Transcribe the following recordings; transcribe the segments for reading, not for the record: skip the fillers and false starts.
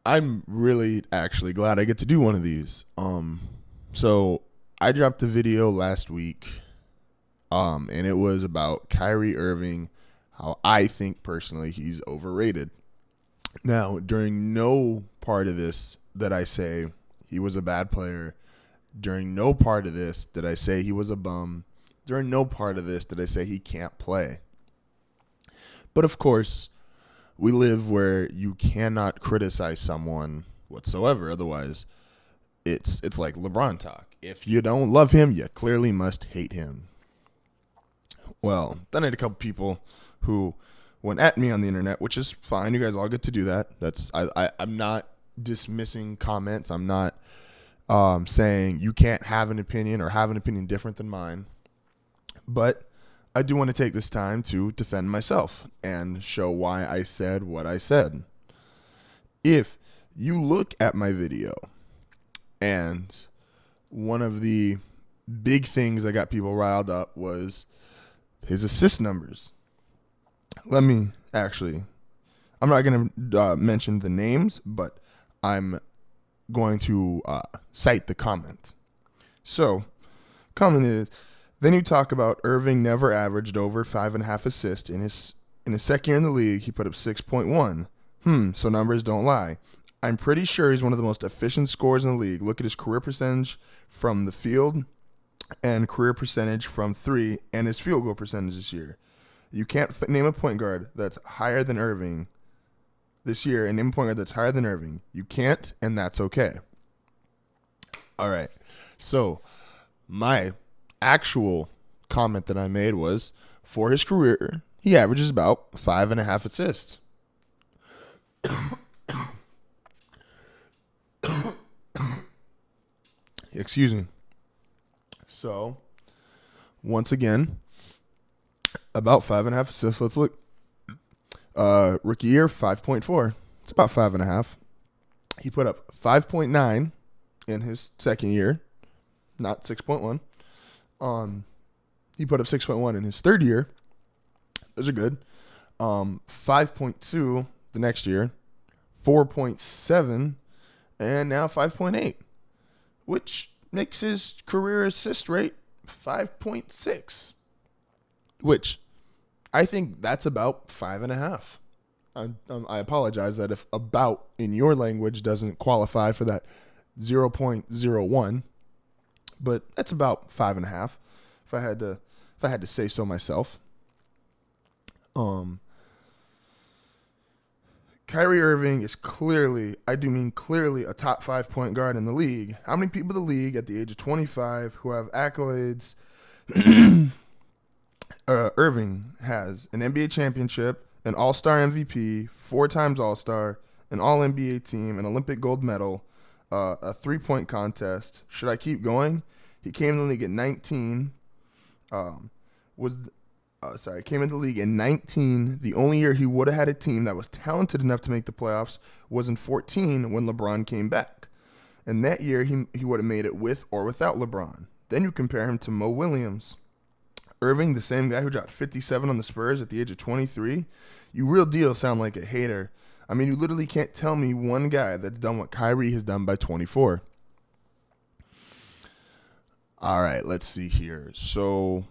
I'm really actually glad I get to do one of these. So I dropped a video last week, and it was about Kyrie Irving, how I think personally he's overrated. Now, during no part of this that I say he was a bad player, during no part of this did I say he was a bum, during no part of this did I say he can't play. But of course, we live where you cannot criticize someone whatsoever. Otherwise, it's like LeBron talk. If you don't love him, you clearly must hate him. Well, then I had a couple people who went at me on the internet, which is fine. You guys all get to do that. I'm not dismissing comments. I'm not saying you can't have an opinion or have an opinion different than mine. But I do want to take this time to defend myself and show why I said what I said. If you look at my video, and one of the big things that got people riled up was his assist numbers. I'm not going to mention the names, but I'm going to cite the comment. So, comment is, then you talk about Irving never averaged over 5.5 assists. In his second year in the league, he put up 6.1. So numbers don't lie. I'm pretty sure he's one of the most efficient scorers in the league. Look at his career percentage from the field and career percentage from three and his field goal percentage this year. You can't name a point guard that's higher than Irving this year and name a point guard that's higher than Irving. You can't, and that's okay. All right. So my actual comment that I made was, for his career, he averages about 5.5 assists. Excuse me. So, once again, about 5.5 assists. Let's look. Rookie year, 5.4. It's about 5.5. He put up 5.9 in his second year, not 6.1. He put up 6.1 in his third year. Those are good. 5.2 the next year, 4.7, and now 5.8, which makes his career assist rate 5.6, which I think that's about 5.5. I apologize that if about in your language doesn't qualify for that 0.01, but that's about 5.5 if I had to say so myself. Kyrie Irving is clearly, I do mean clearly, a top 5 point guard in the league. How many people in the league at the age of 25 who have accolades? Irving has an NBA championship, an All-Star MVP, 4 times All-Star, an All-NBA team, an Olympic gold medal, a 3-point contest. Should I keep going? He came in the league at 19. Came into the league in 19. The only year he would have had a team that was talented enough to make the playoffs was in 14 when LeBron came back. And that year he would have made it with or without LeBron. Then you compare him to Mo Williams. Irving, the same guy who dropped 57 on the Spurs at the age of 23. You real deal sound like a hater. I mean, you literally can't tell me one guy that's done what Kyrie has done by 24. All right, let's see here. So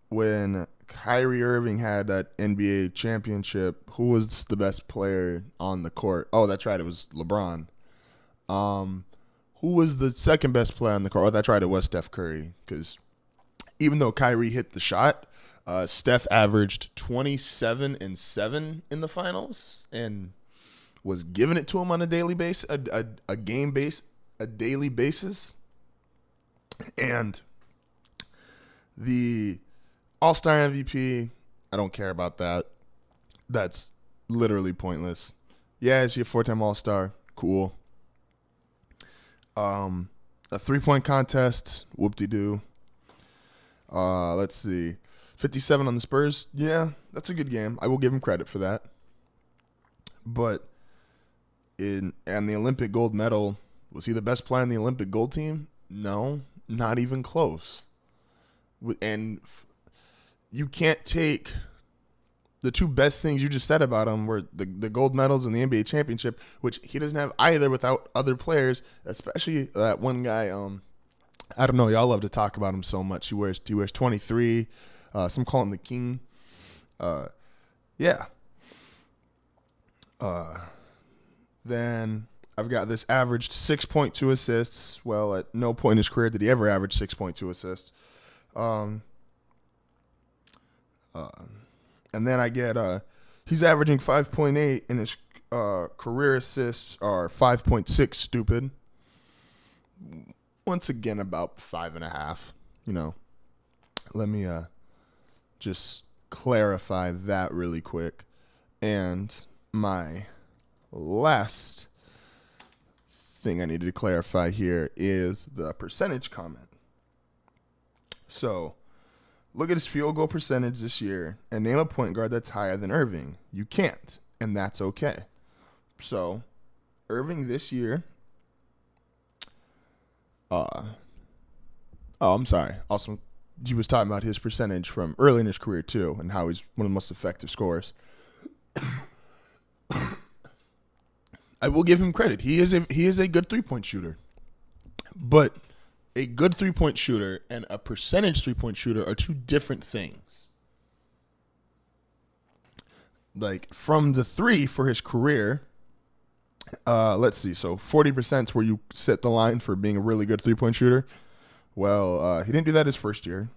when Kyrie Irving had that NBA championship, who was the best player on the court? Oh, that's right. It was LeBron. Who was the second best player on the court? Oh, that's right. It was Steph Curry. Because even though Kyrie hit the shot, Steph averaged 27 and 7 in the finals and was giving it to him on a daily basis, a daily basis. And the All-Star MVP, I don't care about that. That's literally pointless. Yeah, is he a 4-time All-Star? Cool. A 3-point contest, whoop-de-doo. Let's see. 57 on the Spurs. Yeah, that's a good game. I will give him credit for that. But and the Olympic gold medal, was he the best player on the Olympic gold team? No, not even close. And you can't take The two best things you just said about him were the gold medals and the NBA championship, which he doesn't have either without other players, especially that one guy. I don't know. Y'all love to talk about him so much. He wears 23. Some call him the king. Yeah. Then I've got this averaged 6.2 assists. Well, at no point in his career did he ever average 6.2 assists. And then I get he's averaging 5.8, and his career assists are 5.6. Stupid. Once again, about 5.5. You know, let me just clarify that really quick. And my last thing I needed to clarify here is the percentage comment. So, look at his field goal percentage this year and name a point guard that's higher than Irving. You can't, and that's okay. So, Irving this year. I'm sorry. Also, he was talking about his percentage from early in his career too, and how he's one of the most effective scorers. I will give him credit. He is a good 3-point shooter, but a good 3-point shooter and a percentage 3-point shooter are two different things. Like from the 3 for his career, let's see. So 40% is where you set the line for being a really good 3-point shooter. Well, he didn't do that his first year.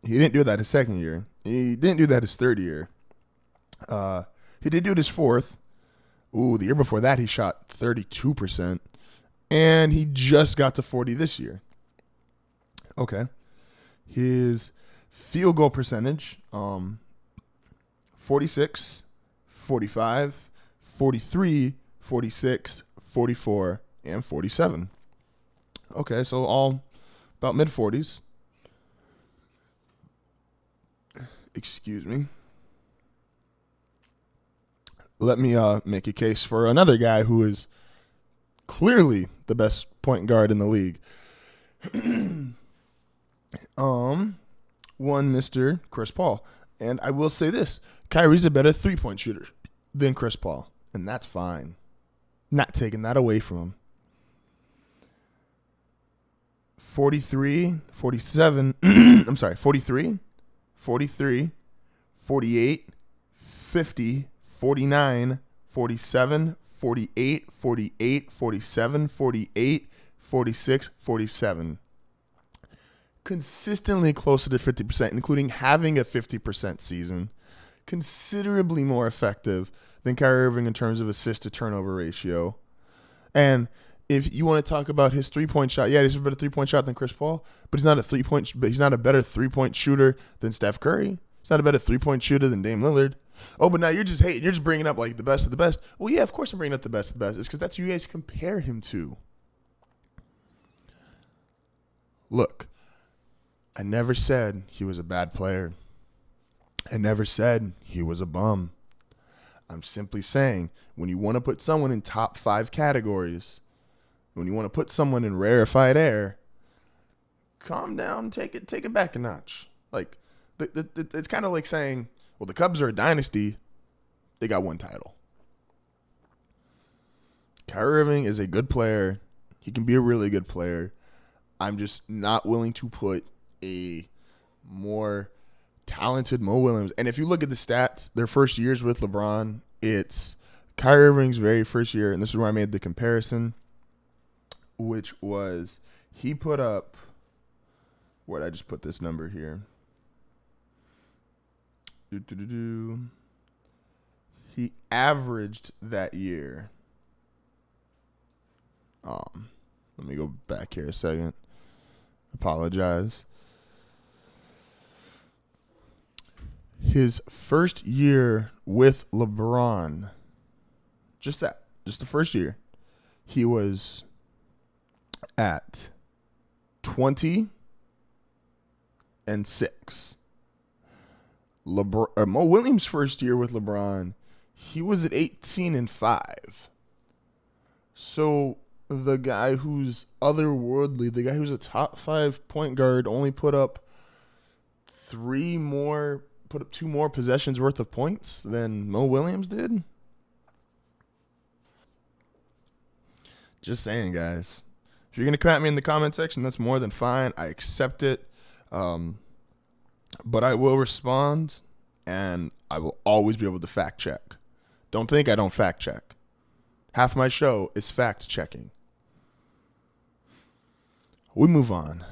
He didn't do that his second year. He didn't do that his third year. He did do it his fourth. Ooh, the year before that, he shot 32%. And he just got to 40 this year. Okay. His field goal percentage, 46, 45, 43, 46, 44, and 47. Okay, so all about mid-40s. Excuse me. Let me make a case for another guy who is clearly the best point guard in the league. One Mr. Chris Paul. And I will say this. Kyrie's a better 3-point shooter than Chris Paul. And that's fine. Not taking that away from him. 43, 47, 43, 43, 48, 50, 49, 47, 48, 48, 47, 48, 46, 47. Consistently closer to 50%, including having a 50% season. Considerably more effective than Kyrie Irving in terms of assist to turnover ratio. And if you want to talk about his 3-point shot, yeah, he's a better 3-point shot than Chris Paul, but he's not a better 3-point shooter than Steph Curry. He's not a better 3-point shooter than Dame Lillard. Oh, but now you're just hating. You're just bringing up like the best of the best. Well, yeah, of course I'm bringing up the best of the best. It's because that's who you guys compare him to. Look, I never said he was a bad player. I never said he was a bum. I'm simply saying when you want to put someone in top 5 categories, when you want to put someone in rarefied air, calm down, take it back a notch. Like it's kind of like saying, well, the Cubs are a dynasty. They got 1 title. Kyrie Irving is a good player. He can be a really good player. I'm just not willing to put a more talented Mo Williams. And if you look at the stats, their first years with LeBron, it's Kyrie Irving's very first year, and this is where I made the comparison, which was he put up, where'd I just put this number here? He averaged that year. Let me go back here a second. Apologize. His first year with LeBron, just the first year, he was at 20 and 6. Mo Williams' first year with LeBron, he was at 18 and 5. So the guy who's otherworldly, the guy who's a top 5 point guard, only put up 3 more put up 2 more possessions worth of points than Mo Williams did. Just saying, guys. If you're going to come at me in the comment section, that's more than fine. I accept it. But I will respond, and I will always be able to fact check. Don't think I don't fact check. Half my show is fact checking. We move on.